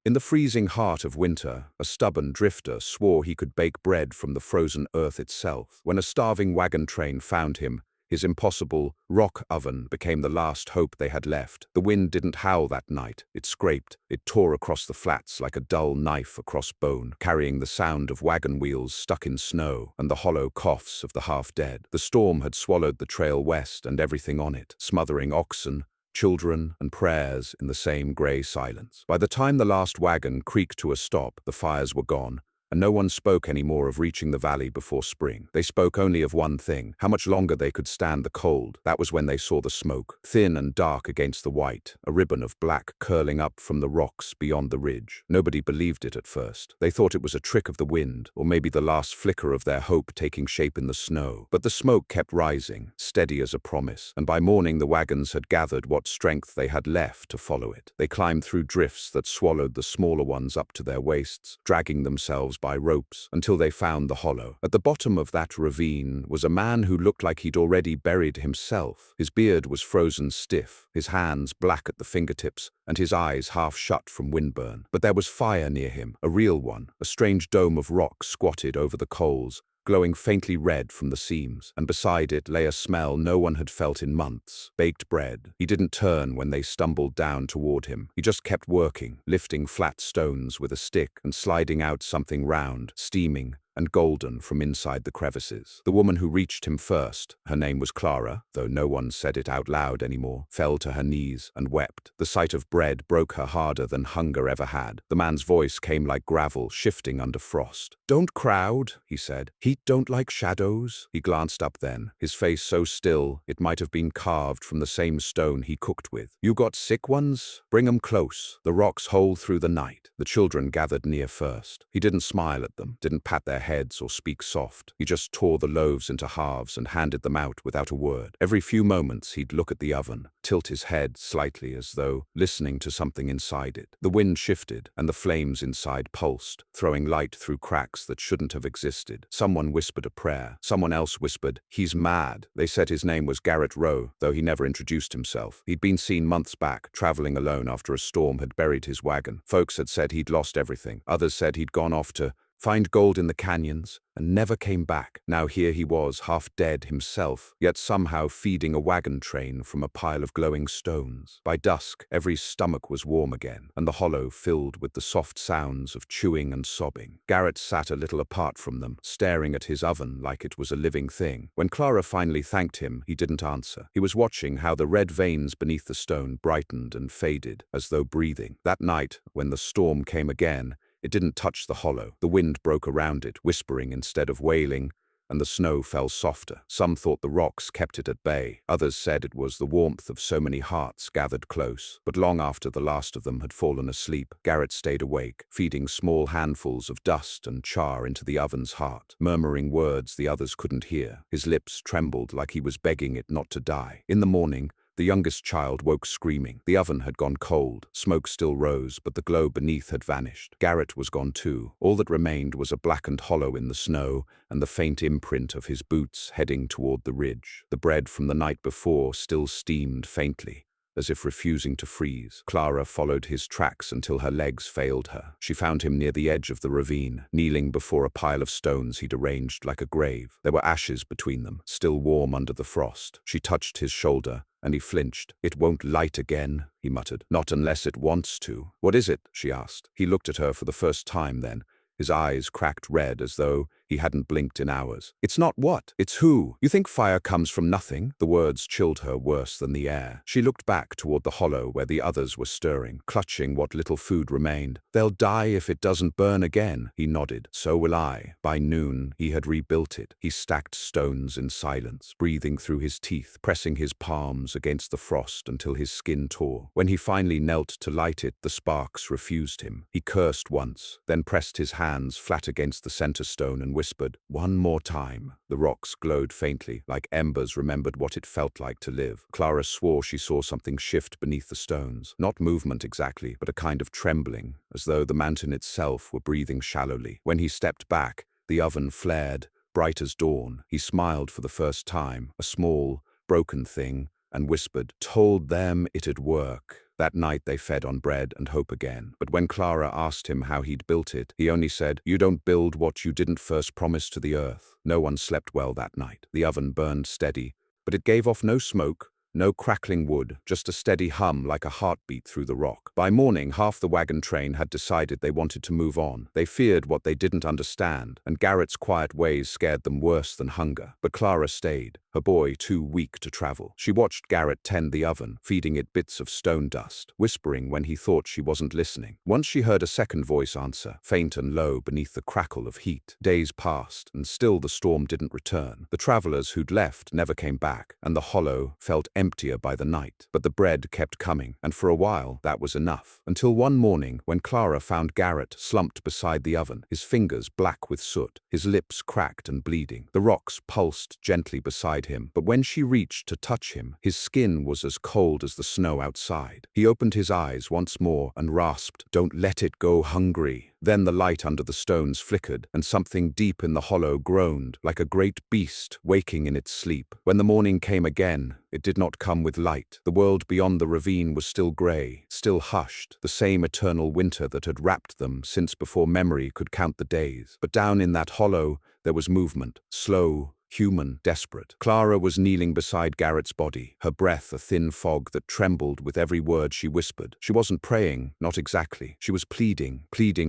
In the freezing heart of winter, a stubborn drifter swore he could bake bread from the frozen earth itself. When a starving wagon train found him, his impossible rock oven became the last hope they had left. The wind didn't howl that night. It scraped, it tore across the flats like a dull knife across bone, carrying the sound of wagon wheels stuck in snow and the hollow coughs of the half-dead. The storm had swallowed the trail west and everything on it, smothering oxen, children, and prayers in the same grey silence. By the time the last wagon creaked to a stop, the fires were gone, and no one spoke any more of reaching the valley before spring. They spoke only of one thing: how much longer they could stand the cold. That was when they saw the smoke, thin and dark against the white, a ribbon of black curling up from the rocks beyond the ridge. Nobody believed it at first. They thought it was a trick of the wind, or maybe the last flicker of their hope taking shape in the snow. But the smoke kept rising, steady as a promise, and by morning the wagons had gathered what strength they had left to follow it. They climbed through drifts that swallowed the smaller ones up to their waists, dragging themselves by ropes until they found the hollow. At the bottom of that ravine was a man who looked like he'd already buried himself. His beard was frozen stiff, his hands black at the fingertips, and his eyes half shut from windburn. But there was fire near him, a real one. A strange dome of rock squatted over the coals, glowing faintly red from the seams, and beside it lay a smell no one had felt in months: baked bread. He didn't turn when they stumbled down toward him. He just kept working, lifting flat stones with a stick and sliding out something round, steaming and golden from inside the crevices. The woman who reached him first, her name was Clara, though no one said it out loud anymore, fell to her knees and wept. The sight of bread broke her harder than hunger ever had. The man's voice came like gravel shifting under frost. "Don't crowd," he said. "Heat don't like shadows." He glanced up then, his face so still it might have been carved from the same stone he cooked with. "You got sick ones? Bring 'em close. The rocks hold through the night." The children gathered near first. He didn't smile at them, didn't pat their heads or speak soft. He just tore the loaves into halves and handed them out without a word. Every few moments he'd look at the oven, tilt his head slightly as though listening to something inside it. The wind shifted, and the flames inside pulsed, throwing light through cracks that shouldn't have existed. Someone whispered a prayer. Someone else whispered, "He's mad." They said his name was Garrett Rowe, though he never introduced himself. He'd been seen months back, traveling alone after a storm had buried his wagon. Folks had said he'd lost everything. Others said he'd gone off to find gold in the canyons, and never came back. Now here he was, half dead himself, yet somehow feeding a wagon train from a pile of glowing stones. By dusk, every stomach was warm again, and the hollow filled with the soft sounds of chewing and sobbing. Garrett sat a little apart from them, staring at his oven like it was a living thing. When Clara finally thanked him, he didn't answer. He was watching how the red veins beneath the stone brightened and faded, as though breathing. That night, when the storm came again, it didn't touch the hollow. The wind broke around it, whispering instead of wailing, and the snow fell softer. Some thought the rocks kept it at bay. Others said it was the warmth of so many hearts gathered close. But long after the last of them had fallen asleep, Garrett stayed awake, feeding small handfuls of dust and char into the oven's heart, murmuring words the others couldn't hear. His lips trembled like he was begging it not to die. In the morning, the youngest child woke screaming. The oven had gone cold. Smoke still rose, but the glow beneath had vanished. Garrett was gone too. All that remained was a blackened hollow in the snow and the faint imprint of his boots heading toward the ridge. The bread from the night before still steamed faintly, as if refusing to freeze. Clara followed his tracks until her legs failed her. She found him near the edge of the ravine, kneeling before a pile of stones he'd arranged like a grave. There were ashes between them, still warm under the frost. She touched his shoulder, and he flinched. "It won't light again," he muttered. "Not unless it wants to." "What is it?" she asked. He looked at her for the first time then, his eyes cracked red as though he hadn't blinked in hours. "It's not what, it's who. You think fire comes from nothing?" The words chilled her worse than the air. She looked back toward the hollow where the others were stirring, clutching what little food remained. "They'll die if it doesn't burn again." He nodded. "So will I." By noon, he had rebuilt it. He stacked stones in silence, breathing through his teeth, pressing his palms against the frost until his skin tore. When he finally knelt to light it, the sparks refused him. He cursed once, then pressed his hands flat against the center stone and whispered, "One more time." The rocks glowed faintly, like embers remembered what it felt like to live. Clara swore she saw something shift beneath the stones. Not movement exactly, but a kind of trembling, as though the mountain itself were breathing shallowly. When he stepped back, the oven flared, bright as dawn. He smiled for the first time, a small, broken thing, and whispered, "Told them it'd work." That night they fed on bread and hope again. But when Clara asked him how he'd built it, he only said, "You don't build what you didn't first promise to the earth." No one slept well that night. The oven burned steady, but it gave off no smoke, no crackling wood, just a steady hum like a heartbeat through the rock. By morning, half the wagon train had decided they wanted to move on. They feared what they didn't understand, and Garrett's quiet ways scared them worse than hunger. But Clara stayed, her boy too weak to travel. She watched Garrett tend the oven, feeding it bits of stone dust, whispering when he thought she wasn't listening. Once she heard a second voice answer, faint and low beneath the crackle of heat. Days passed, and still the storm didn't return. The travelers who'd left never came back, and the hollow felt emptier by the night. But the bread kept coming, and for a while that was enough. Until one morning, when Clara found Garrett slumped beside the oven, his fingers black with soot, his lips cracked and bleeding. The rocks pulsed gently beside him, but when she reached to touch him, his skin was as cold as the snow outside. He opened his eyes once more and rasped, "Don't let it go hungry." Then the light under the stones flickered, and something deep in the hollow groaned, like a great beast waking in its sleep. When the morning came again, it did not come with light. The world beyond the ravine was still grey, still hushed, the same eternal winter that had wrapped them since before memory could count the days. But down in that hollow there was movement, slow, human, desperate. Clara was kneeling beside Garrett's body, her breath a thin fog that trembled with every word she whispered. She wasn't praying, not exactly. She was pleading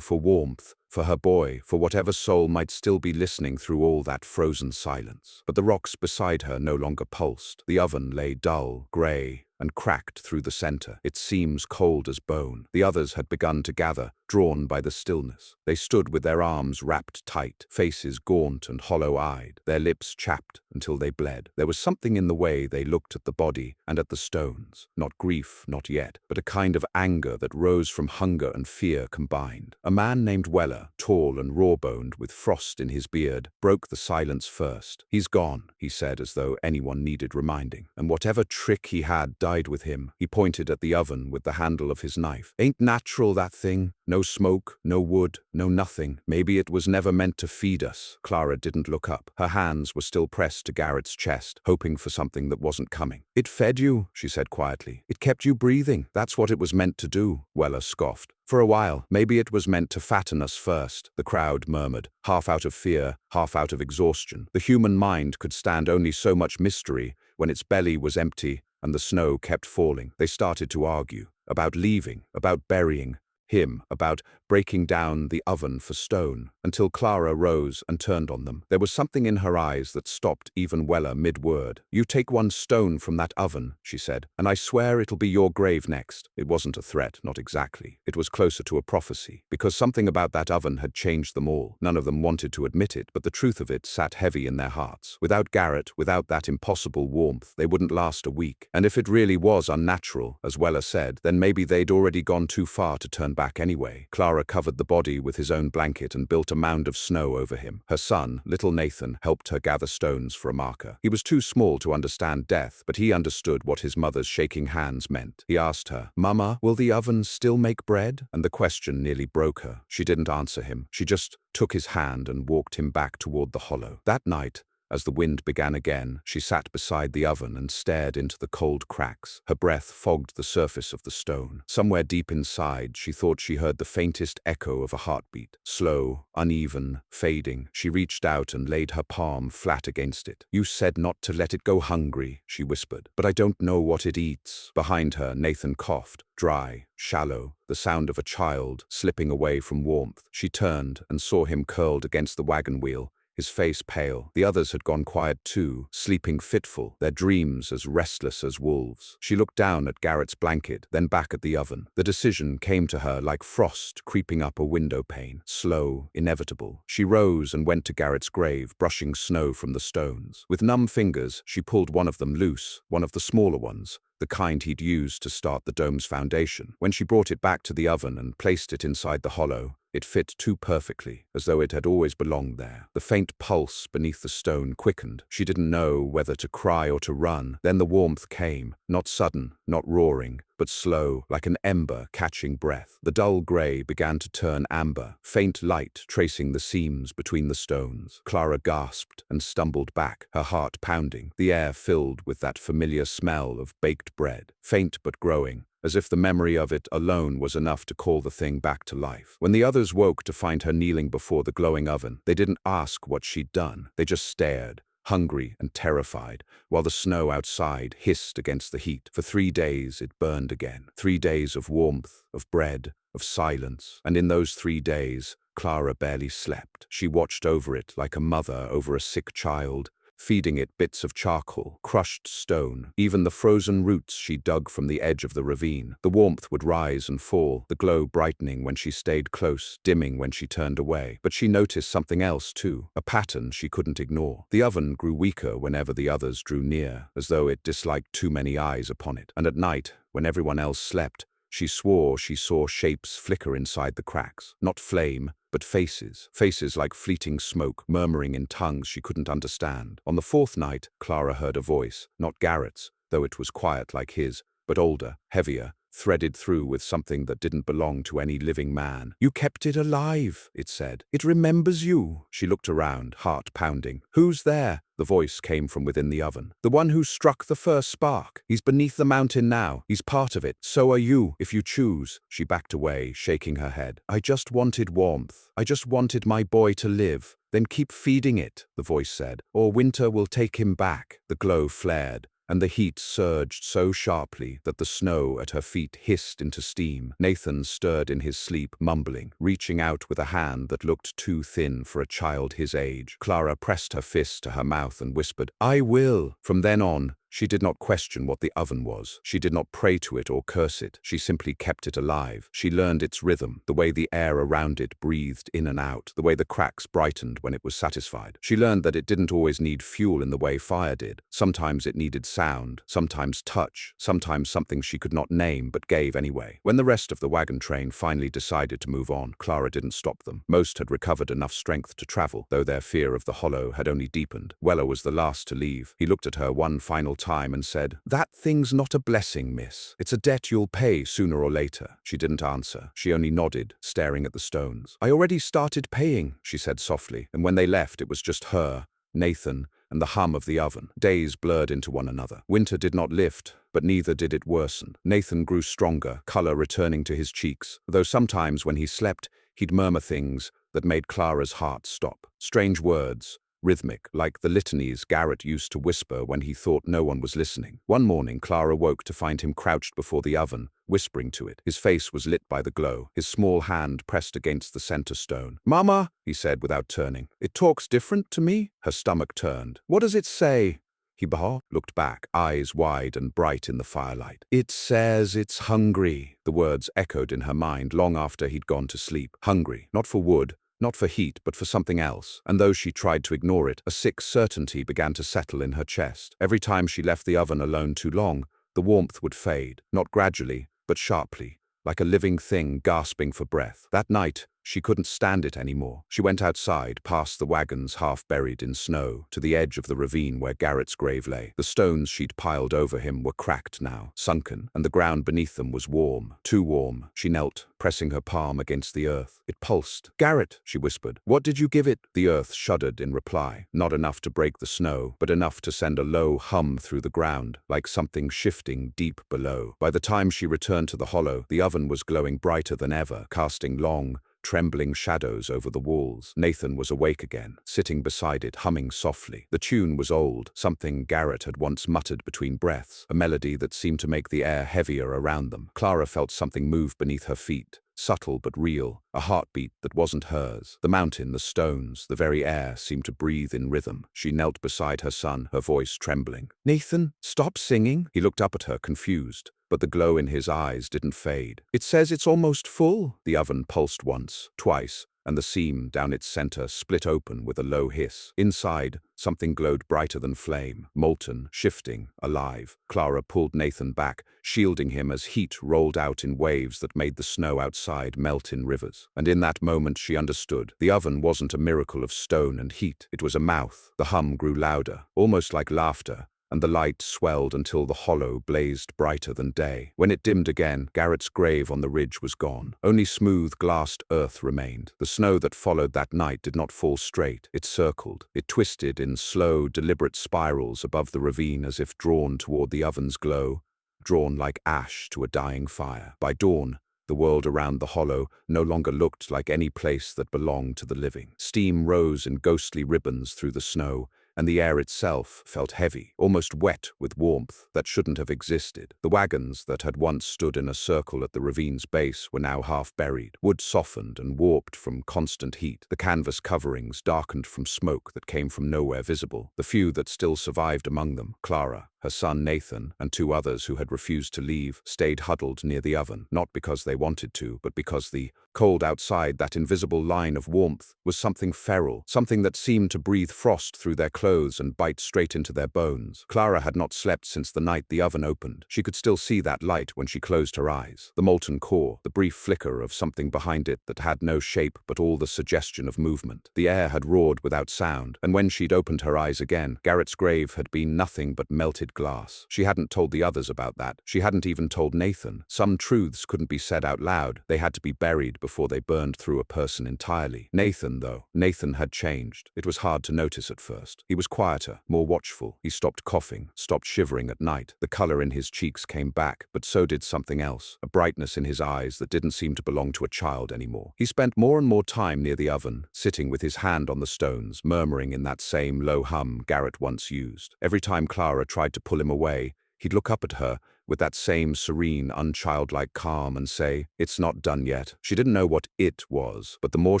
for warmth, for her boy, for whatever soul might still be listening through all that frozen silence. But the rocks beside her no longer pulsed. The oven lay dull, grey, and cracked through the center, its seams cold as bone. The others had begun to gather, drawn by the stillness. They stood with their arms wrapped tight, faces gaunt and hollow-eyed, their lips chapped until they bled. There was something in the way they looked at the body and at the stones. Not grief, not yet, but a kind of anger that rose from hunger and fear combined. A man named Weller, tall and raw-boned with frost in his beard, broke the silence first. "He's gone," he said as though anyone needed reminding. "And whatever trick he had died with him." He pointed at the oven with the handle of his knife. "Ain't natural, that thing. No smoke, no wood, no nothing. Maybe it was never meant to feed us." Clara didn't look up. Her hands were still pressed to Garrett's chest, hoping for something that wasn't coming. "It fed you," she said quietly. "It kept you breathing. That's what it was meant to do," Weller scoffed. "For a while. Maybe it was meant to fatten us first," the crowd murmured, half out of fear, half out of exhaustion. The human mind could stand only so much mystery when its belly was empty and the snow kept falling. They started to argue about leaving, about burying him, about breaking down the oven for stone, until Clara rose and turned on them. There was something in her eyes that stopped even Weller mid-word. "You take one stone from that oven," she said, "and I swear it'll be your grave next." It wasn't a threat, not exactly. It was closer to a prophecy, because something about that oven had changed them all. None of them wanted to admit it, but the truth of it sat heavy in their hearts. Without Garrett, without that impossible warmth, they wouldn't last a week. And if it really was unnatural, as Weller said, then maybe they'd already gone too far to turn back anyway. Clara covered the body with his own blanket and built a mound of snow over him. Her son, little Nathan, helped her gather stones for a marker. He was too small to understand death, but he understood what his mother's shaking hands meant. He asked her, "Mama, will the oven still make bread?" And the question nearly broke her. She didn't answer him. She just took his hand and walked him back toward the hollow. That night, as the wind began again, she sat beside the oven and stared into the cold cracks. Her breath fogged the surface of the stone. Somewhere deep inside, she thought she heard the faintest echo of a heartbeat. Slow, uneven, fading. She reached out and laid her palm flat against it. "You said not to let it go hungry," she whispered. "But I don't know what it eats." Behind her, Nathan coughed, dry, shallow, the sound of a child slipping away from warmth. She turned and saw him curled against the wagon wheel, his face pale. The others had gone quiet too, sleeping fitful, their dreams as restless as wolves. She looked down at Garrett's blanket, then back at the oven. The decision came to her like frost creeping up a window pane, slow, inevitable. She rose and went to Garrett's grave, brushing snow from the stones. With numb fingers, she pulled one of them loose, one of the smaller ones, the kind he'd used to start the dome's foundation. When she brought it back to the oven and placed it inside the hollow, It fit too perfectly, as though it had always belonged there. The faint pulse beneath the stone quickened. She didn't know whether to cry or to run. Then the warmth came, not sudden, not roaring, but slow, like an ember catching breath. The dull grey began to turn amber, faint light tracing the seams between the stones. Clara gasped and stumbled back, her heart pounding, the air filled with that familiar smell of baked bread, faint but growing, as if the memory of it alone was enough to call the thing back to life. When the others woke to find her kneeling before the glowing oven, they didn't ask what she'd done. They just stared, hungry and terrified, while the snow outside hissed against the heat. For 3 days it burned again. 3 days of warmth, of bread, of silence. And in those 3 days, Clara barely slept. She watched over it like a mother over a sick child, feeding it bits of charcoal, crushed stone, even the frozen roots she dug from the edge of the ravine. The warmth would rise and fall, the glow brightening when she stayed close, dimming when she turned away. But she noticed something else too, a pattern she couldn't ignore. The oven grew weaker whenever the others drew near, as though it disliked too many eyes upon it. And at night, when everyone else slept, she swore she saw shapes flicker inside the cracks. Not flame, but faces. Faces like fleeting smoke, murmuring in tongues she couldn't understand. On the 4th night, Clara heard a voice, not Garrett's, though it was quiet like his, but older, heavier, threaded through with something that didn't belong to any living man. "You kept it alive," it said. "It remembers you." She looked around, heart pounding. "Who's there?" The voice came from within the oven. "The one who struck the first spark. He's beneath the mountain now. He's part of it. So are you, if you choose." She backed away, shaking her head. "I just wanted warmth. I just wanted my boy to live." "Then keep feeding it," the voice said, "or winter will take him back." The glow flared, and the heat surged so sharply that the snow at her feet hissed into steam. Nathan stirred in his sleep, mumbling, reaching out with a hand that looked too thin for a child his age. Clara pressed her fist to her mouth and whispered, "I will." From then on, she did not question what the oven was. She did not pray to it or curse it. She simply kept it alive. She learned its rhythm, the way the air around it breathed in and out, the way the cracks brightened when it was satisfied. She learned that it didn't always need fuel in the way fire did. Sometimes it needed sound, sometimes touch, sometimes something she could not name but gave anyway. When the rest of the wagon train finally decided to move on, Clara didn't stop them. Most had recovered enough strength to travel, though their fear of the hollow had only deepened. Weller was the last to leave. He looked at her one final time and said, "That thing's not a blessing, miss. It's a debt you'll pay sooner or later." She didn't answer. She only nodded, staring at the stones. "I already started paying," she said softly, and when they left it was just her, Nathan, and the hum of the oven. Days blurred into one another. Winter did not lift, but neither did it worsen. Nathan grew stronger, color returning to his cheeks, though sometimes when he slept, he'd murmur things that made Clara's heart stop. Strange words, rhythmic, like the litanies Garrett used to whisper when he thought no one was listening. One morning, Clara woke to find him crouched before the oven, whispering to it. His face was lit by the glow, his small hand pressed against the center stone. "Mama," he said without turning, "it talks different to me?" Her stomach turned. "What does it say?" He looked back, eyes wide and bright in the firelight. "It says it's hungry." The words echoed in her mind long after he'd gone to sleep. Hungry, not for wood, not for heat, but for something else. And though she tried to ignore it, a sick certainty began to settle in her chest. Every time she left the oven alone too long, the warmth would fade, not gradually, but sharply, like a living thing gasping for breath. That night, she couldn't stand it anymore. She went outside, past the wagons half buried in snow, to the edge of the ravine where Garrett's grave lay. The stones she'd piled over him were cracked now, sunken, and the ground beneath them was warm, too warm. She knelt, pressing her palm against the earth. It pulsed. "Garrett," she whispered, "what did you give it?" The earth shuddered in reply, not enough to break the snow, but enough to send a low hum through the ground, like something shifting deep below. By the time she returned to the hollow, the oven was glowing brighter than ever, casting long, trembling shadows over the walls. Nathan was awake again, sitting beside it, humming softly. The tune was old, something Garrett had once muttered between breaths, a melody that seemed to make the air heavier around them. Clara felt something move beneath her feet, subtle but real, a heartbeat that wasn't hers. The mountain, the stones, the very air seemed to breathe in rhythm. She knelt beside her son, her voice trembling. "Nathan, stop singing." He looked up at her, confused, but the glow in his eyes didn't fade. "It says it's almost full." The oven pulsed once, twice, and the seam down its center split open with a low hiss. Inside, something glowed brighter than flame, molten, shifting, alive. Clara pulled Nathan back, shielding him as heat rolled out in waves that made the snow outside melt in rivers. And in that moment she understood. The oven wasn't a miracle of stone and heat. It was a mouth. The hum grew louder, almost like laughter, and the light swelled until the hollow blazed brighter than day. When it dimmed again, Garrett's grave on the ridge was gone. Only smooth, glassed earth remained. The snow that followed that night did not fall straight. It circled. It twisted in slow, deliberate spirals above the ravine as if drawn toward the oven's glow, drawn like ash to a dying fire. By dawn, the world around the hollow no longer looked like any place that belonged to the living. Steam rose in ghostly ribbons through the snow, and the air itself felt heavy, almost wet with warmth that shouldn't have existed. The wagons that had once stood in a circle at the ravine's base were now half buried. Wood softened and warped from constant heat. The canvas coverings darkened from smoke that came from nowhere visible. The few that still survived among them, Clara, her son Nathan, and two others who had refused to leave, stayed huddled near the oven, not because they wanted to, but because the cold outside, that invisible line of warmth, was something feral, something that seemed to breathe frost through their clothes and bite straight into their bones. Clara had not slept since the night the oven opened. She could still see that light when she closed her eyes. The molten core, the brief flicker of something behind it that had no shape but all the suggestion of movement. The air had roared without sound, and when she'd opened her eyes again, Garrett's grave had been nothing but melted glass. She hadn't told the others about that. She hadn't even told Nathan. Some truths couldn't be said out loud. They had to be buried before they burned through a person entirely. Nathan had changed. It was hard to notice at first. He was quieter, more watchful. He stopped coughing, stopped shivering at night. The color in his cheeks came back, but so did something else, a brightness in his eyes that didn't seem to belong to a child anymore. He spent more and more time near the oven, sitting with his hand on the stones, murmuring in that same low hum Garrett once used. Every time Clara tried to pull him away, he'd look up at her with that same serene, unchildlike calm and say, "It's not done yet." She didn't know what "it" was, but the more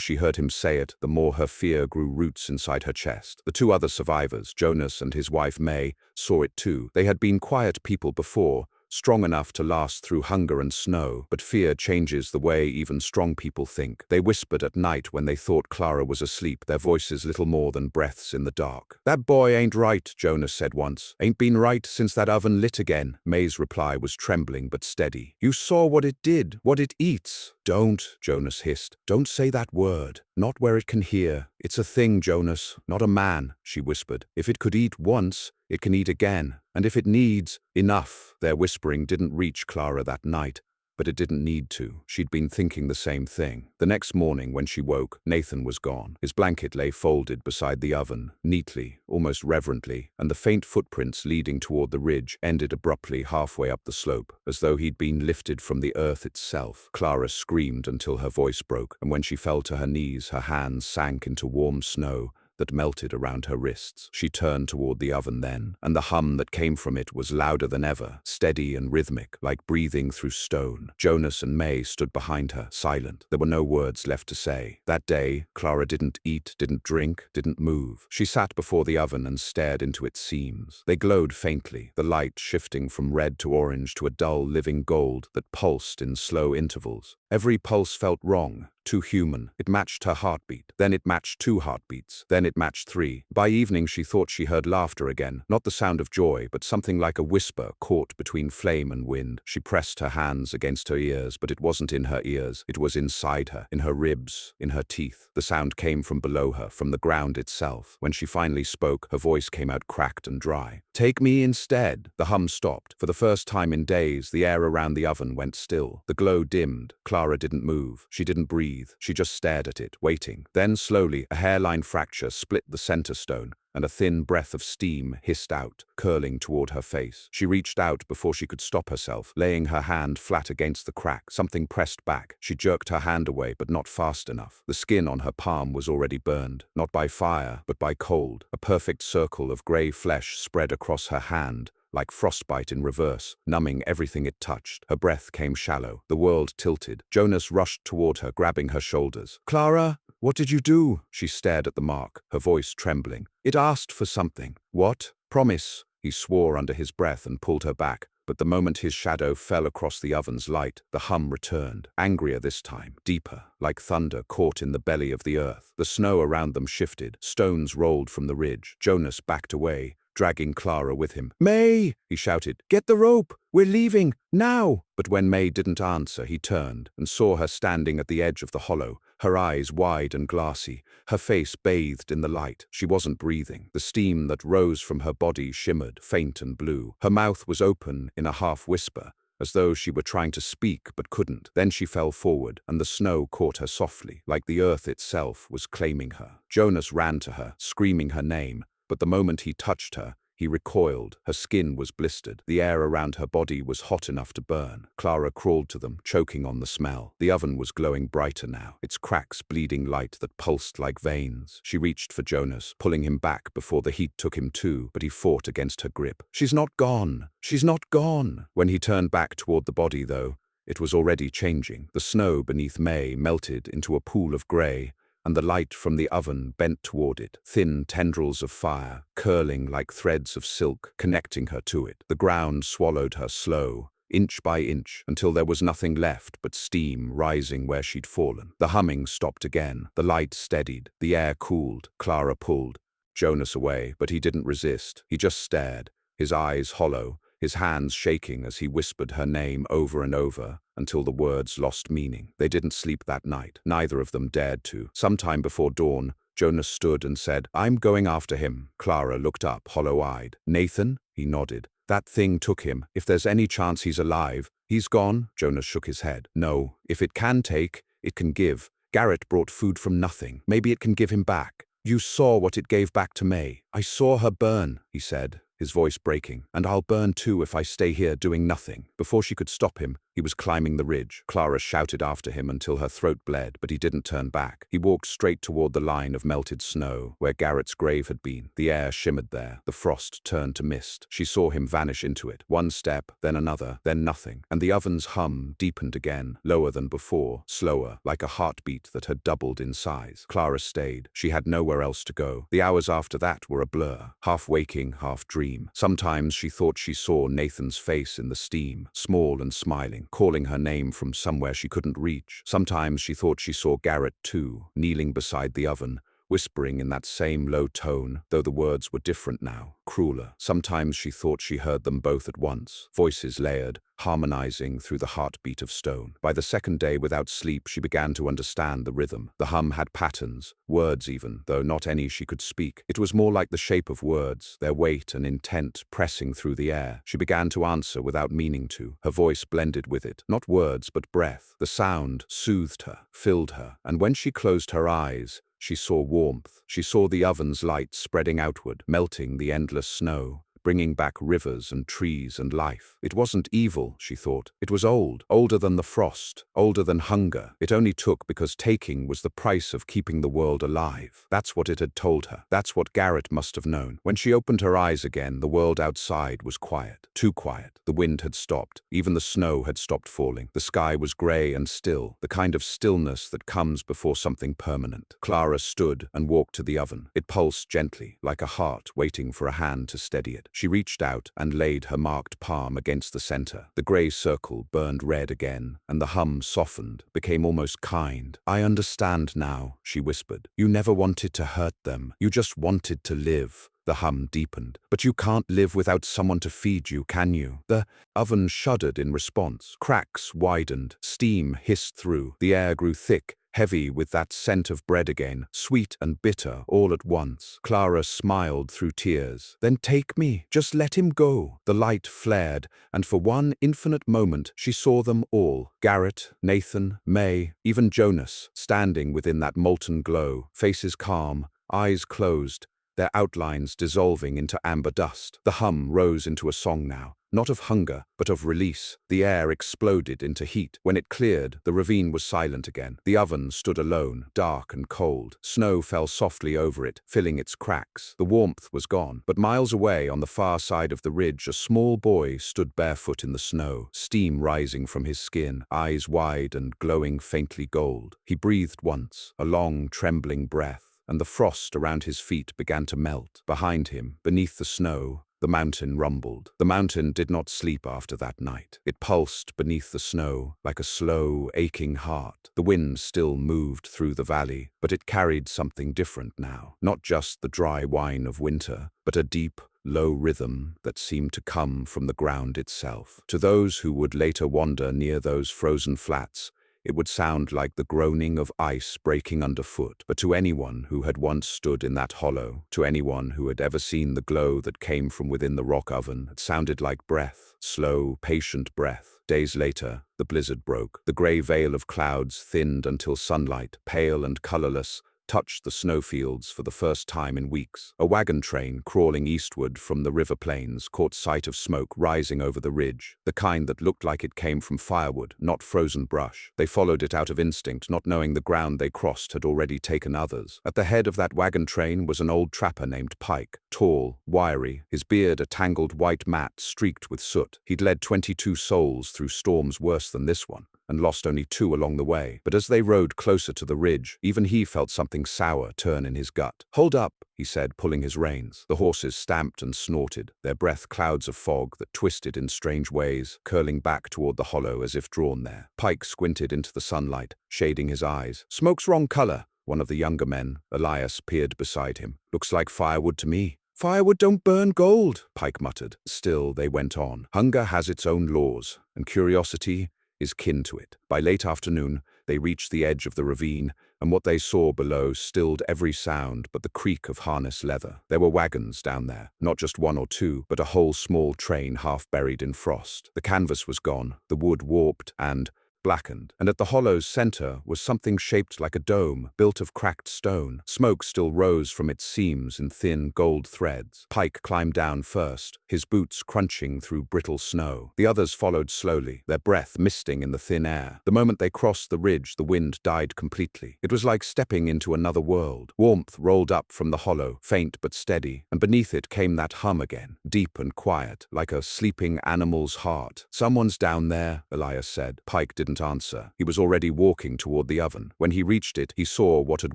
she heard him say it, the more her fear grew roots inside her chest. The two other survivors, Jonas and his wife May, saw it too. They had been quiet people before, strong enough to last through hunger and snow, but fear changes the way even strong people think. They whispered at night when they thought Clara was asleep, their voices little more than breaths in the dark. "That boy ain't right," Jonas said once. "Ain't been right since that oven lit again." May's reply was trembling but steady. "You saw what it did, what it eats." "Don't," Jonas hissed. "Don't say that word. Not where it can hear. It's a thing, Jonas, not a man," she whispered. "If it could eat once, it can eat again. And if it needs, enough." Their whispering didn't reach Clara that night, but it didn't need to. She'd been thinking the same thing. The next morning when she woke, Nathan was gone. His blanket lay folded beside the oven, neatly, almost reverently, and the faint footprints leading toward the ridge ended abruptly halfway up the slope, as though he'd been lifted from the earth itself. Clara screamed until her voice broke, and when she fell to her knees, her hands sank into warm snow that melted around her wrists. She turned toward the oven then, and the hum that came from it was louder than ever, steady and rhythmic, like breathing through stone. Jonas and May stood behind her, silent. There were no words left to say. That day, Clara didn't eat, didn't drink, didn't move. She sat before the oven and stared into its seams. They glowed faintly, the light shifting from red to orange to a dull, living gold that pulsed in slow intervals. Every pulse felt wrong, too human. It matched her heartbeat. Then it matched 2 heartbeats. Then it matched 3. By evening she thought she heard laughter again. Not the sound of joy, but something like a whisper caught between flame and wind. She pressed her hands against her ears, but it wasn't in her ears. It was inside her, in her ribs, in her teeth. The sound came from below her, from the ground itself. When she finally spoke, her voice came out cracked and dry. "Take me instead." The hum stopped. For the first time in days, the air around the oven went still. The glow dimmed. Clara didn't move. She didn't breathe. She just stared at it, waiting. Then slowly, a hairline fracture split the center stone, and a thin breath of steam hissed out, curling toward her face. She reached out before she could stop herself, laying her hand flat against the crack. Something pressed back. She jerked her hand away, but not fast enough. The skin on her palm was already burned, not by fire, but by cold. A perfect circle of gray flesh spread across her hand, like frostbite in reverse, numbing everything it touched. Her breath came shallow. The world tilted. Jonas rushed toward her, grabbing her shoulders. "Clara, what did you do?" She stared at the mark, her voice trembling. "It asked for something." "What?" "Promise." He swore under his breath and pulled her back. But the moment his shadow fell across the oven's light, the hum returned, angrier this time, deeper, like thunder caught in the belly of the earth. The snow around them shifted, stones rolled from the ridge. Jonas backed away, dragging Clara with him. "May!" he shouted. "Get the rope! We're leaving! Now!" But when May didn't answer, he turned and saw her standing at the edge of the hollow, her eyes wide and glassy, her face bathed in the light. She wasn't breathing. The steam that rose from her body shimmered, faint and blue. Her mouth was open in a half-whisper, as though she were trying to speak but couldn't. Then she fell forward, and the snow caught her softly, like the earth itself was claiming her. Jonas ran to her, screaming her name, but the moment he touched her, he recoiled. Her skin was blistered. The air around her body was hot enough to burn. Clara crawled to them, choking on the smell. The oven was glowing brighter now, its cracks bleeding light that pulsed like veins. She reached for Jonas, pulling him back before the heat took him too, but he fought against her grip. "She's not gone! She's not gone!" When he turned back toward the body, though, it was already changing. The snow beneath May melted into a pool of grey, and the light from the oven bent toward it, thin tendrils of fire, curling like threads of silk, connecting her to it. The ground swallowed her slow, inch by inch, until there was nothing left but steam rising where she'd fallen. The humming stopped again. The light steadied. The air cooled. Clara pulled Jonas away, but he didn't resist. He just stared, his eyes hollow, his hands shaking as he whispered her name over and over until the words lost meaning. They didn't sleep that night. Neither of them dared to. Sometime before dawn, Jonas stood and said, "I'm going after him." Clara looked up, hollow-eyed. "Nathan?" He nodded. "That thing took him. If there's any chance he's alive." "He's gone?" Jonas shook his head. "No. If it can take, it can give. Garrett brought food from nothing. Maybe it can give him back. You saw what it gave back to May." "I saw her burn," he said, his voice breaking. "And I'll burn too if I stay here doing nothing." Before she could stop him, he was climbing the ridge. Clara shouted after him until her throat bled, but he didn't turn back. He walked straight toward the line of melted snow, where Garrett's grave had been. The air shimmered there. The frost turned to mist. She saw him vanish into it. One step, then another, then nothing. And the oven's hum deepened again, lower than before, slower, like a heartbeat that had doubled in size. Clara stayed. She had nowhere else to go. The hours after that were a blur, half waking, half dream. Sometimes she thought she saw Nathan's face in the steam, small and smiling, calling her name from somewhere she couldn't reach. Sometimes she thought she saw Garrett too, kneeling beside the oven, whispering in that same low tone, though the words were different now, crueler. Sometimes she thought she heard them both at once, voices layered, harmonizing through the heartbeat of stone. By the second day without sleep, she began to understand the rhythm. The hum had patterns, words even, though not any she could speak. It was more like the shape of words, their weight and intent pressing through the air. She began to answer without meaning to. Her voice blended with it, not words but breath. The sound soothed her, filled her, and when she closed her eyes, she saw warmth. She saw the oven's light spreading outward, melting the endless snow, bringing back rivers and trees and life. It wasn't evil, she thought. It was old, older than the frost, older than hunger. It only took because taking was the price of keeping the world alive. That's what it had told her. That's what Garrett must have known. When she opened her eyes again, the world outside was quiet. Too quiet. The wind had stopped. Even the snow had stopped falling. The sky was grey and still, the kind of stillness that comes before something permanent. Clara stood and walked to the oven. It pulsed gently, like a heart waiting for a hand to steady it. She reached out and laid her marked palm against the center. The grey circle burned red again, and the hum softened, became almost kind. "I understand now," she whispered. "You never wanted to hurt them. You just wanted to live." The hum deepened. "But you can't live without someone to feed you, can you?" The oven shuddered in response. Cracks widened. Steam hissed through. The air grew thick, heavy with that scent of bread again, sweet and bitter all at once. Clara smiled through tears. "Then take me. Just let him go." The light flared, and for one infinite moment she saw them all. Garrett, Nathan, May, even Jonas, standing within that molten glow, faces calm, eyes closed, their outlines dissolving into amber dust. The hum rose into a song now, not of hunger, but of release. The air exploded into heat. When it cleared, the ravine was silent again. The oven stood alone, dark and cold. Snow fell softly over it, filling its cracks. The warmth was gone, but miles away on the far side of the ridge, a small boy stood barefoot in the snow, steam rising from his skin, eyes wide and glowing faintly gold. He breathed once, a long, trembling breath, and the frost around his feet began to melt. Behind him, beneath the snow, The mountain rumbled. The mountain did not sleep after that night. It pulsed beneath the snow like a slow, aching heart. The wind still moved through the valley, but it carried something different now. Not just the dry whine of winter, but a deep, low rhythm that seemed to come from the ground itself. To those who would later wander near those frozen flats, it would sound like the groaning of ice breaking underfoot. But to anyone who had once stood in that hollow, to anyone who had ever seen the glow that came from within the rock oven, it sounded like breath, slow, patient breath. Days later, the blizzard broke. The grey veil of clouds thinned until sunlight, pale and colorless, touched the snowfields for the first time in weeks. A wagon train crawling eastward from the river plains caught sight of smoke rising over the ridge, the kind that looked like it came from firewood, not frozen brush. They followed it out of instinct, not knowing the ground they crossed had already taken others. At the head of that wagon train was an old trapper named Pike, tall, wiry, his beard a tangled white mat streaked with soot. He'd led 22 souls through storms worse than this one, and lost only 2 along the way. But as they rode closer to the ridge, even he felt something sour turn in his gut. "Hold up," he said, pulling his reins. The horses stamped and snorted, their breath clouds of fog that twisted in strange ways, curling back toward the hollow as if drawn there. Pike squinted into the sunlight, shading his eyes. "Smoke's wrong color." One of the younger men, Elias, peered beside him. "Looks like firewood to me." "Firewood don't burn gold," Pike muttered. Still, they went on. Hunger has its own laws, and curiosity is kin to it. By late afternoon, they reached the edge of the ravine, and what they saw below stilled every sound but the creak of harness leather. There were wagons down there, not just 1 or 2, but a whole small train half buried in frost. The canvas was gone, the wood warped and blackened, and at the hollow's center was something shaped like a dome, built of cracked stone. Smoke still rose from its seams in thin gold threads. Pike climbed down first, his boots crunching through brittle snow. The others followed slowly, their breath misting in the thin air. The moment they crossed the ridge, the wind died completely. It was like stepping into another world. Warmth rolled up from the hollow, faint but steady, and beneath it came that hum again, deep and quiet, like a sleeping animal's heart. "Someone's down there," Elias said. Pike didn't answer. He was already walking toward the oven. When he reached it, he saw what had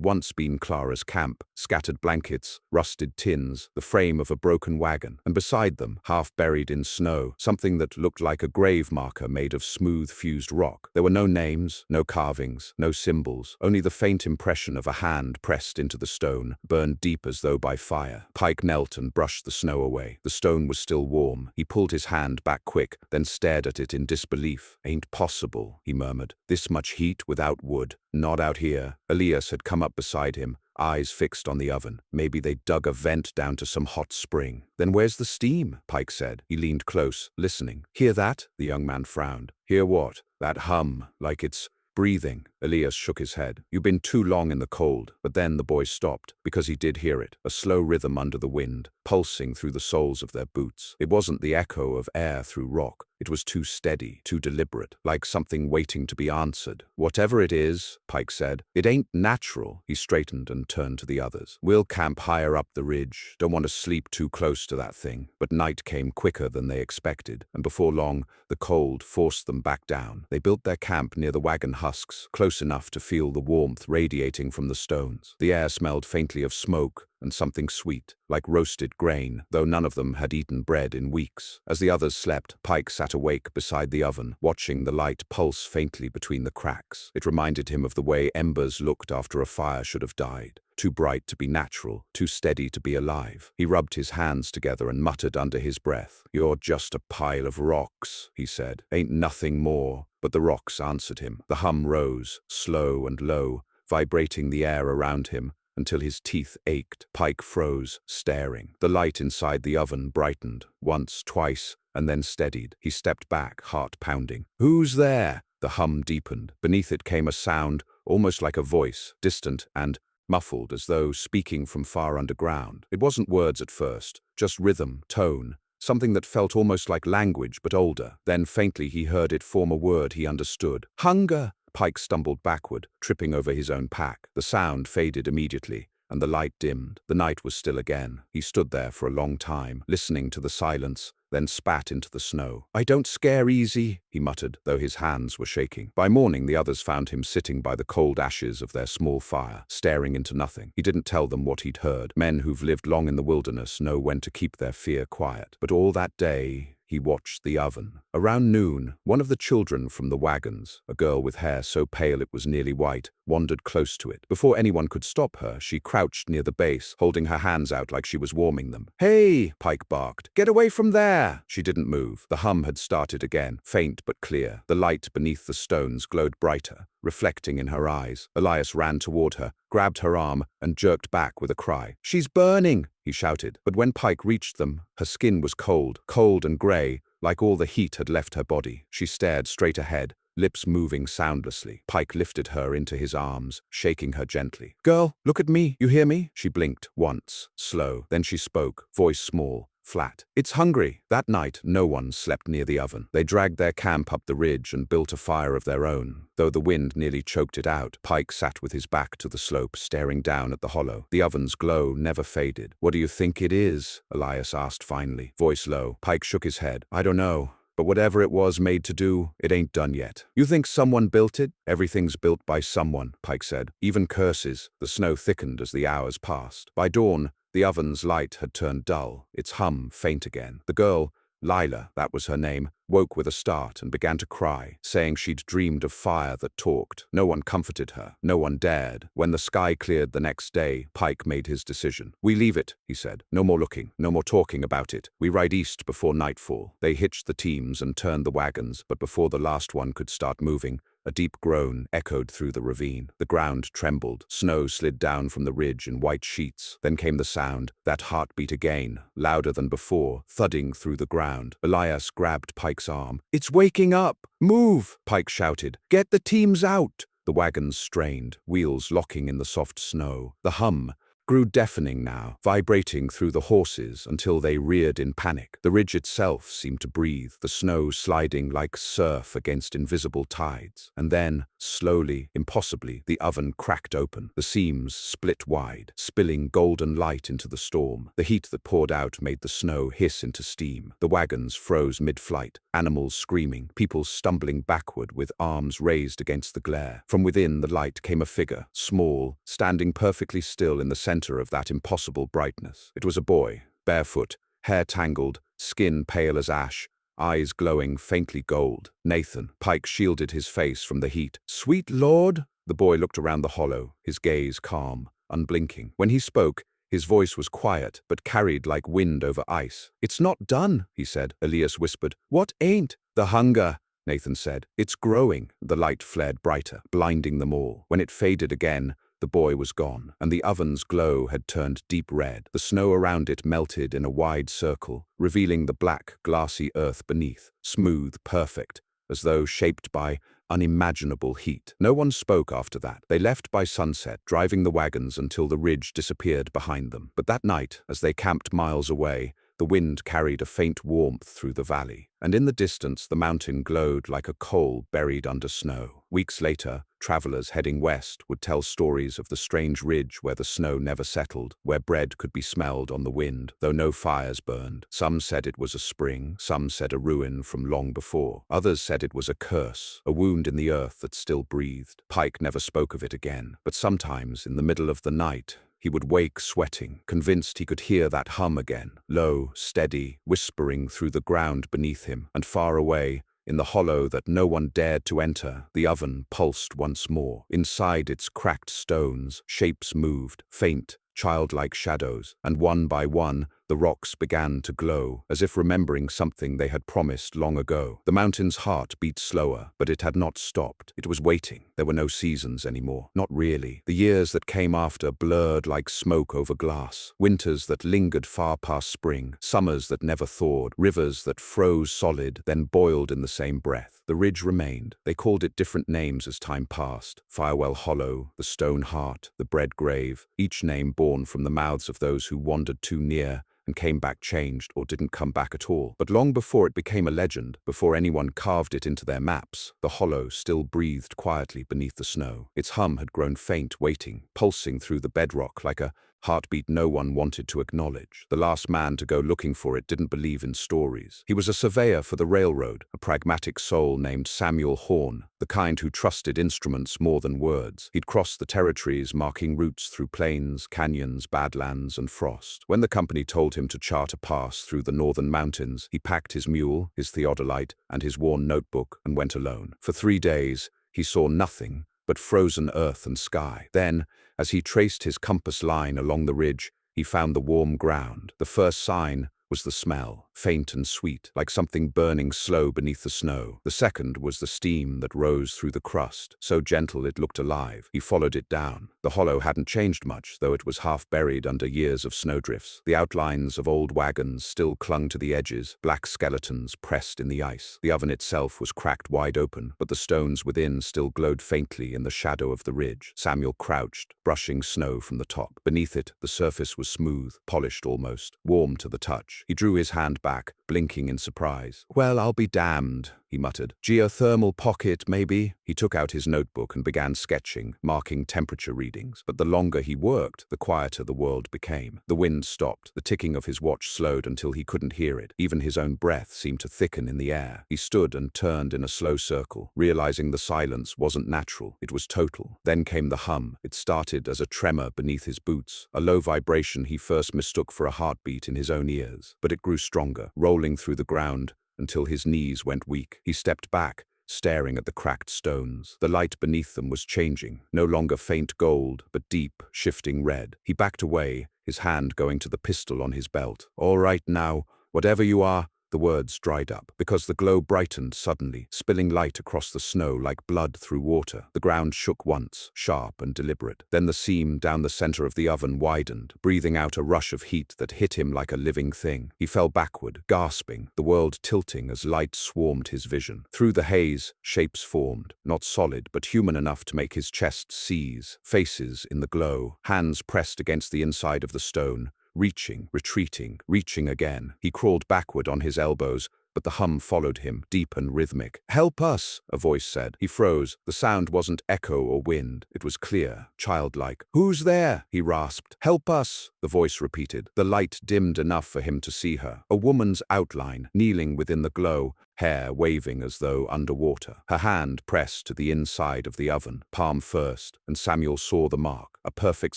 once been Clara's camp: scattered blankets, rusted tins, the frame of a broken wagon, and beside them, half buried in snow, something that looked like a grave marker made of smooth fused rock. There were no names, no carvings, no symbols, only the faint impression of a hand pressed into the stone, burned deep as though by fire. Pike knelt and brushed the snow away. The stone was still warm. He pulled his hand back quick, then stared at it in disbelief. "Ain't possible," he murmured. "This much heat without wood. Not out here." Elias had come up beside him, eyes fixed on the oven. Maybe they'd dug a vent down to some hot spring. "Then where's the steam?" Pike said. He leaned close, listening. "Hear that?" The young man frowned. "Hear what?" "That hum, like it's breathing." Elias shook his head. "You've been too long in the cold." But then the boy stopped, because he did hear it, a slow rhythm under the wind, pulsing through the soles of their boots. It wasn't the echo of air through rock. It was too steady, too deliberate, like something waiting to be answered. "Whatever it is," Pike said, "it ain't natural." He straightened and turned to the others. "We'll camp higher up the ridge. Don't want to sleep too close to that thing." But night came quicker than they expected, and before long, the cold forced them back down. They built their camp near the wagon husks, close enough to feel the warmth radiating from the stones. The air smelled faintly of smoke and something sweet, like roasted grain, though none of them had eaten bread in weeks. As the others slept, Pike sat awake beside the oven, watching the light pulse faintly between the cracks. It reminded him of the way embers looked after a fire should have died. Too bright to be natural, too steady to be alive. He rubbed his hands together and muttered under his breath. "You're just a pile of rocks," he said. "Ain't nothing more." But the rocks answered him. The hum rose, slow and low, vibrating the air around him, until his teeth ached. Pike froze, staring. The light inside the oven brightened, once, twice, and then steadied. He stepped back, heart pounding. "Who's there?" The hum deepened. Beneath it came a sound, almost like a voice, distant and muffled, as though speaking from far underground. It wasn't words at first, just rhythm, tone, something that felt almost like language but older. Then faintly he heard it form a word he understood. "Hunger!" Pike stumbled backward, tripping over his own pack. The sound faded immediately, and the light dimmed. The night was still again. He stood there for a long time, listening to the silence, then spat into the snow. "I don't scare easy," he muttered, though his hands were shaking. By morning, the others found him sitting by the cold ashes of their small fire, staring into nothing. He didn't tell them what he'd heard. Men who've lived long in the wilderness know when to keep their fear quiet. But all that day, he watched the oven. Around noon, one of the children from the wagons, a girl with hair so pale it was nearly white, wandered close to it. Before anyone could stop her, she crouched near the base, holding her hands out like she was warming them. "Hey!" Pike barked. "Get away from there!" She didn't move. The hum had started again, faint but clear. The light beneath the stones glowed brighter, reflecting in her eyes. Elias ran toward her, grabbed her arm, and jerked back with a cry. "She's burning!" he shouted. But when Pike reached them, her skin was cold and grey, like all the heat had left her body. She stared straight ahead, lips moving soundlessly. Pike lifted her into his arms, shaking her gently. "Girl, look at me, you hear me?" She blinked once, slow. Then she spoke, voice small, flat. "It's hungry." That night, no one slept near the oven. They dragged their camp up the ridge and built a fire of their own. Though the wind nearly choked it out, Pike sat with his back to the slope, staring down at the hollow. The oven's glow never faded. "What do you think it is?" Elias asked finally, voice low. Pike shook his head. "I don't know. But whatever it was made to do, it ain't done yet." "You think someone built it?" "Everything's built by someone," Pike said. "Even curses." The snow thickened as the hours passed. By dawn, the oven's light had turned dull, its hum faint again. The girl, Lila, that was her name, woke with a start and began to cry, saying she'd dreamed of fire that talked. No one comforted her. No one dared. When the sky cleared the next day, Pike made his decision. "We leave it," he said. "No more looking, no more talking about it. We ride east before nightfall." They hitched the teams and turned the wagons, but before the last one could start moving, a deep groan echoed through the ravine. The ground trembled. Snow slid down from the ridge in white sheets. Then came the sound, that heartbeat again, louder than before, thudding through the ground. Elias grabbed Pike's arm. "It's waking up! Move!" Pike shouted. "Get the teams out!" The wagons strained, wheels locking in the soft snow. The hum grew deafening now, vibrating through the horses until they reared in panic. The ridge itself seemed to breathe, the snow sliding like surf against invisible tides. And then, slowly, impossibly, the oven cracked open. The seams split wide, spilling golden light into the storm. The heat that poured out made the snow hiss into steam. The wagons froze mid-flight, animals screaming, people stumbling backward with arms raised against the glare. From within the light came a figure, small, standing perfectly still in the center of that impossible brightness. It was a boy, barefoot, hair tangled, skin pale as ash, eyes glowing faintly gold. Nathan. Pike shielded his face from the heat. "Sweet Lord!" The boy looked around the hollow, his gaze calm, unblinking. When he spoke, his voice was quiet, but carried like wind over ice. "It's not done," he said. Elias whispered. "What ain't?" "The hunger," Nathan said. "It's growing." The light flared brighter, blinding them all. When it faded again, the boy was gone, and the oven's glow had turned deep red. The snow around it melted in a wide circle, revealing the black, glassy earth beneath, smooth, perfect, as though shaped by unimaginable heat. No one spoke after that. They left by sunset, driving the wagons until the ridge disappeared behind them. But that night, as they camped miles away, the wind carried a faint warmth through the valley, and in the distance the mountain glowed like a coal buried under snow. Weeks later, travelers heading west would tell stories of the strange ridge where the snow never settled, where bread could be smelled on the wind, though no fires burned. Some said it was a spring, some said a ruin from long before. Others said it was a curse, a wound in the earth that still breathed. Pike never spoke of it again, but sometimes, in the middle of the night, he would wake sweating, convinced he could hear that hum again, low, steady, whispering through the ground beneath him. And far away, in the hollow that no one dared to enter, the oven pulsed once more. Inside its cracked stones, shapes moved, faint, childlike shadows, and one by one, the rocks began to glow, as if remembering something they had promised long ago. The mountain's heart beat slower, but it had not stopped. It was waiting. There were no seasons anymore. Not really. The years that came after blurred like smoke over glass. Winters that lingered far past spring. Summers that never thawed. Rivers that froze solid, then boiled in the same breath. The ridge remained. They called it different names as time passed. Firewell Hollow, the Stone Heart, the Bread Grave, each name born from the mouths of those who wandered too near and came back changed or didn't come back at all. But long before it became a legend, before anyone carved it into their maps, the hollow still breathed quietly beneath the snow. Its hum had grown faint, waiting, pulsing through the bedrock like a heartbeat no one wanted to acknowledge. The last man to go looking for it didn't believe in stories. He was a surveyor for the railroad, a pragmatic soul named Samuel Horn, the kind who trusted instruments more than words. He'd crossed the territories, marking routes through plains, canyons, badlands, and frost. When the company told him to chart a pass through the northern mountains, he packed his mule, his theodolite, and his worn notebook and went alone. For 3 days, he saw nothing but frozen earth and sky. Then, as he traced his compass line along the ridge, he found the warm ground. The first sign was the smell, faint and sweet, like something burning slow beneath the snow. The second was the steam that rose through the crust, so gentle it looked alive. He followed it down. The hollow hadn't changed much, though it was half buried under years of snowdrifts. The outlines of old wagons still clung to the edges, black skeletons pressed in the ice. The oven itself was cracked wide open, but the stones within still glowed faintly in the shadow of the ridge. Samuel crouched, brushing snow from the top. Beneath it, the surface was smooth, polished almost, warm to the touch. He drew his hand back, blinking in surprise. "Well, I'll be damned," he muttered. "Geothermal pocket, maybe?" He took out his notebook and began sketching, marking temperature readings. But the longer he worked, the quieter the world became. The wind stopped. The ticking of his watch slowed until he couldn't hear it. Even his own breath seemed to thicken in the air. He stood and turned in a slow circle, realizing the silence wasn't natural. It was total. Then came the hum. It started as a tremor beneath his boots, a low vibration he first mistook for a heartbeat in his own ears. But it grew stronger, rolling through the ground until his knees went weak. He stepped back, staring at the cracked stones. The light beneath them was changing, no longer faint gold, but deep, shifting red. He backed away, his hand going to the pistol on his belt. "All right now, whatever you are." The words dried up, because the glow brightened suddenly, spilling light across the snow like blood through water. The ground shook once, sharp and deliberate. Then the seam down the center of the oven widened, breathing out a rush of heat that hit him like a living thing. He fell backward, gasping, the world tilting as light swarmed his vision. Through the haze, shapes formed, not solid, but human enough to make his chest seize. Faces in the glow, hands pressed against the inside of the stone, reaching, retreating, reaching again. He crawled backward on his elbows, but the hum followed him, deep and rhythmic. "Help us," a voice said. He froze. The sound wasn't echo or wind. It was clear, childlike. "Who's there?" he rasped. "Help us," the voice repeated. The light dimmed enough for him to see her. A woman's outline, kneeling within the glow, hair waving as though underwater. Her hand pressed to the inside of the oven, palm first, and Samuel saw the mark. A perfect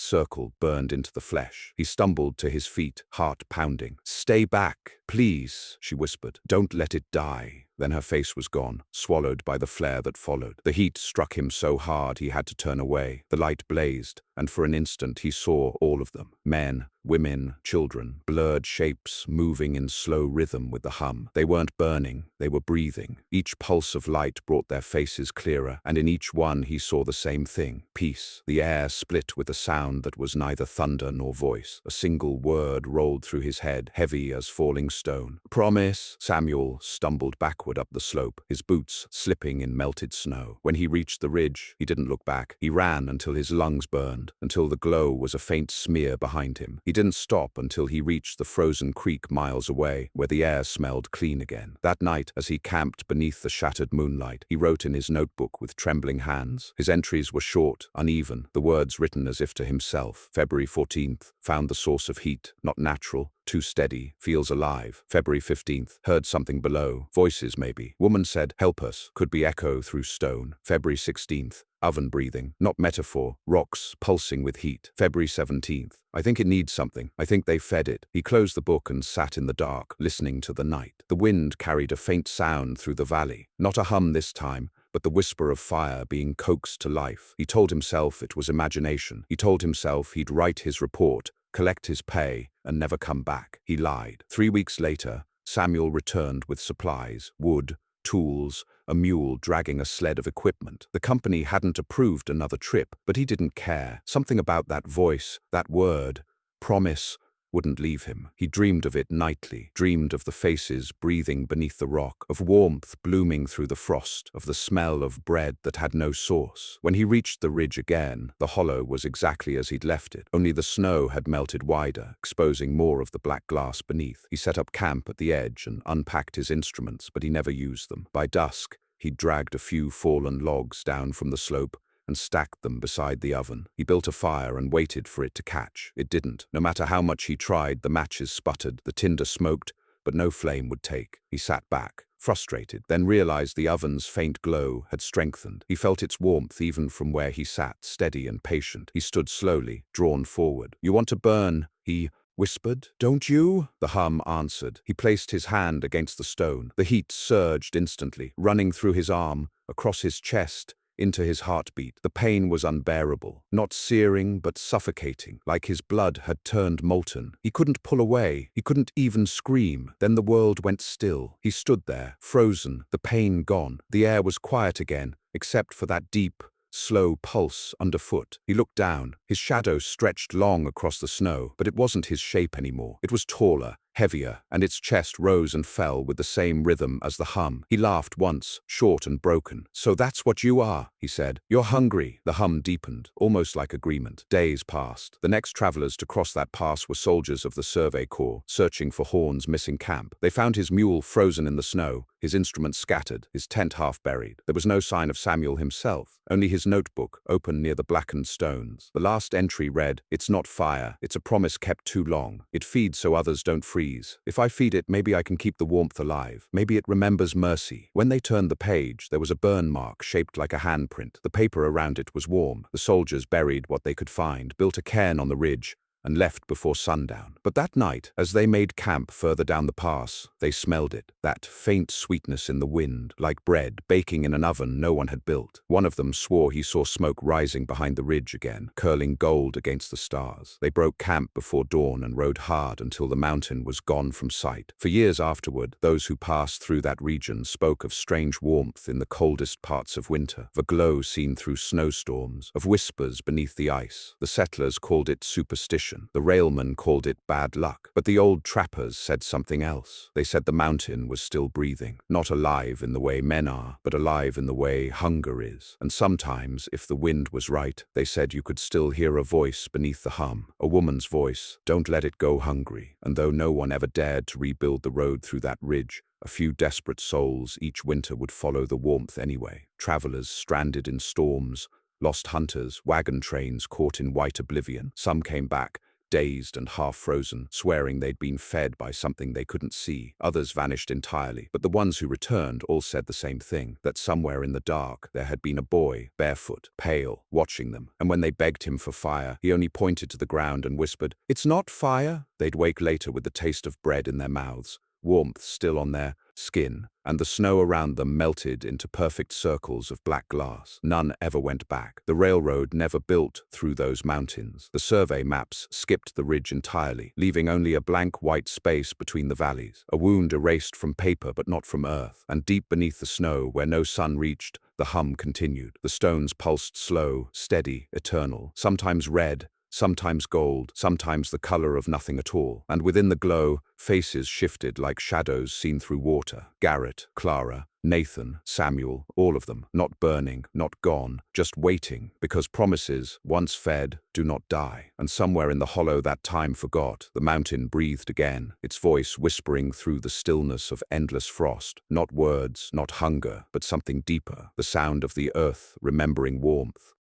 circle burned into the flesh. He stumbled to his feet, heart pounding. "Stay back, please," she whispered. "Don't let it die." Then her face was gone, swallowed by the flare that followed. The heat struck him so hard he had to turn away. The light blazed, and for an instant he saw all of them. Men, women, children, blurred shapes moving in slow rhythm with the hum. They weren't burning, they were breathing. Each pulse of light brought their faces clearer, and in each one he saw the same thing: peace. The air split with a sound that was neither thunder nor voice. A single word rolled through his head, heavy as falling stone. "Promise." Samuel stumbled backward up the slope, his boots slipping in melted snow. When he reached the ridge, he didn't look back. He ran until his lungs burned, until the glow was a faint smear behind him. He didn't stop until he reached the frozen creek miles away, where the air smelled clean again. That night, as he camped beneath the shattered moonlight, he wrote in his notebook with trembling hands. His entries were short, uneven, the words written as if to himself. February 14th, found the source of heat, not natural, too steady, feels alive. February 15th, heard something below, voices maybe. Woman said, "Help us," could be echo through stone. February 16th, oven breathing, not metaphor, rocks pulsing with heat. February 17th, I think it needs something. I think they fed it. He closed the book and sat in the dark, listening to the night. The wind carried a faint sound through the valley. Not a hum this time, but the whisper of fire being coaxed to life. He told himself it was imagination. He told himself he'd write his report, collect his pay, and never come back. He lied. 3 weeks later, Samuel returned with supplies, wood, tools, a mule dragging a sled of equipment. The company hadn't approved another trip, but he didn't care. Something about that voice, that word, promise, wouldn't leave him. He dreamed of it nightly, dreamed of the faces breathing beneath the rock, of warmth blooming through the frost, of the smell of bread that had no source. When he reached the ridge again, the hollow was exactly as he'd left it, only the snow had melted wider, exposing more of the black glass beneath. He set up camp at the edge and unpacked his instruments, but he never used them. By dusk, he'd dragged a few fallen logs down from the slope, and stacked them beside the oven. He built a fire and waited for it to catch. It didn't. No matter how much he tried, the matches sputtered, the tinder smoked, but no flame would take. He sat back, frustrated, then realized the oven's faint glow had strengthened. He felt its warmth even from where he sat, steady and patient. He stood slowly, drawn forward. "You want to burn," he whispered. "Don't you?" The hum answered. He placed his hand against the stone. The heat surged instantly, running through his arm, across his chest, into his heartbeat. The pain was unbearable, not searing but suffocating, like his blood had turned molten. He couldn't pull away, he couldn't even scream. Then the world went still. He stood there, frozen, the pain gone. The air was quiet again, except for that deep, slow pulse underfoot. He looked down. His shadow stretched long across the snow, but it wasn't his shape anymore. It was taller, heavier, and its chest rose and fell with the same rhythm as the hum. He laughed once, short and broken. "So that's what you are," he said. "You're hungry." The hum deepened, almost like agreement. Days passed. The next travelers to cross that pass were soldiers of the Survey Corps, searching for Horn's missing camp. They found his mule frozen in the snow, his instruments scattered, his tent half buried. There was no sign of Samuel himself, only his notebook, open near the blackened stones. The last entry read, "It's not fire, it's a promise kept too long. It feeds so others don't freeze. If I feed it, maybe I can keep the warmth alive. Maybe it remembers mercy." When they turned the page, there was a burn mark shaped like a handprint. The paper around it was warm. The soldiers buried what they could find, built a cairn on the ridge, and left before sundown. But that night, as they made camp further down the pass, they smelled it, that faint sweetness in the wind, like bread baking in an oven no one had built. One of them swore he saw smoke rising behind the ridge again, curling gold against the stars. They broke camp before dawn and rode hard until the mountain was gone from sight. For years afterward, those who passed through that region spoke of strange warmth in the coldest parts of winter, of a glow seen through snowstorms, of whispers beneath the ice. The settlers called it superstition. The railmen called it bad luck. But the old trappers said something else. They said the mountain was still breathing, not alive in the way men are, but alive in the way hunger is. And sometimes, if the wind was right, they said you could still hear a voice beneath the hum, a woman's voice, "Don't let it go hungry." And though no one ever dared to rebuild the road through that ridge, a few desperate souls each winter would follow the warmth anyway. Travelers stranded in storms, lost hunters, wagon trains caught in white oblivion. Some came back, dazed and half-frozen, swearing they'd been fed by something they couldn't see. Others vanished entirely, but the ones who returned all said the same thing, that somewhere in the dark there had been a boy, barefoot, pale, watching them. And when they begged him for fire, he only pointed to the ground and whispered, "It's not fire." They'd wake later with the taste of bread in their mouths, warmth still on their skin, and the snow around them melted into perfect circles of black glass. None ever went back. The railroad never built through those mountains. The survey maps skipped the ridge entirely, leaving only a blank white space between the valleys, a wound erased from paper but not from earth. And deep beneath the snow, where no sun reached, the hum continued. The stones pulsed slow, steady, eternal, sometimes red, sometimes gold, sometimes the color of nothing at all. And within the glow, faces shifted like shadows seen through water. Garrett, Clara, Nathan, Samuel, all of them, not burning, not gone, just waiting, because promises, once fed, do not die. And somewhere in the hollow that time forgot, the mountain breathed again, its voice whispering through the stillness of endless frost. Not words, not hunger, but something deeper, the sound of the earth remembering warmth.